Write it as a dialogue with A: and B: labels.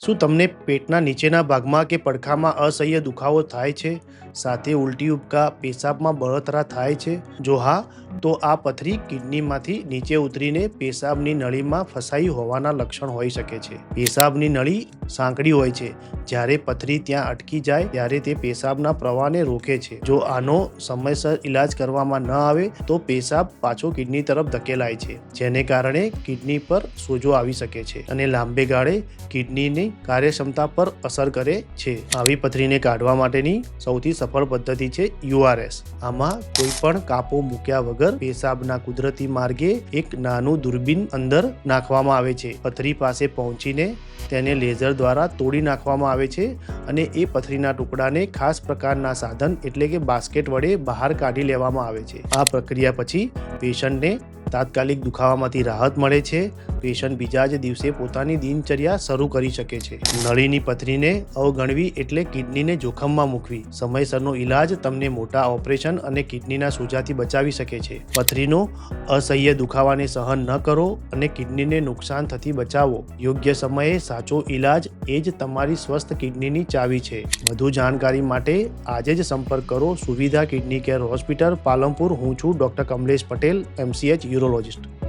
A: શું તમને પેટના નીચેના ભાગમાં કે પડખામાં અસહ્ય દુખાવો થાય છે, સાથે ઉલટી ઉબકા, પેશાબમાં બળતરા થાય છે? જો હા, તો આ પથરી કિડનીમાંથી નીચે ઉતરીને પેશાબની નળીમાં ફસાઈ હોવાના લક્ષણ હોઈ શકે છે. પેશાબની નળી સાંકડી હોય છે. જ્યારે પથરી ત્યાં અટકી જાય ત્યારે તે પેશાબના પ્રવાહને રોકે છે. જો આનો સમયસર ઇલાજ કરવામાં ન આવે તો પેશાબ પાછો કિડની તરફ ધકેલાય છે, જેને કારણે કિડની પર સોજો આવી શકે છે અને લાંબે ગાળે કિડનીની કાર્યક્ષમતા પર અસર કરે છે. આવી પથરીને કાઢવા માટેની સૌથી સફળ પદ્ધતિ છે URS. આમાં કોઈ પણ કાપો મૂક્યા વગર પેશાબના કુદરતી માર્ગે એક નાનું દૂરબીન અંદર નાખવામાં આવે છે. પથરી પાસે પહોંચીને તેને લેઝર દ્વારા તોડી નાખવામાં આવે છે અને એ પથરીના ટુકડાને ખાસ પ્રકારના સાધન એટલે કે બાસ્કેટ વડે બહાર કાઢી લેવામાં આવે છે. આ પ્રક્રિયા પછી પેશન્ટને તાત્કાલિક દુખાવામાંથી રાહત મળે છે. પેશન્ટ બીજા જ દિવસે પોતાની દિનચર્યા શરૂ કરી શકે છે. નળીની પથરીને અવગણવી એટલે કિડનીને જોખમમાં મૂકવી. સમયસરનો ઇલાજ તમને મોટા ઓપરેશન અને કિડનીના સોજાથી બચાવી શકે છે. પથરીનો અસહ્ય દુખાવાને સહન ન કરો અને કિડનીને નુકસાન થતી બચાવો. યોગ્ય સમયે સાચો ઇલાજ એ જ તમારી સ્વસ્થ કિડનીની ચાવી છે. વધુ જાણકારી માટે આજે જ સંપર્ક કરો સુવિધા કિડની કેર હોસ્પિટલ, પાલનપુર. હું છું doctor Kamlesh Patel, MCH urologist.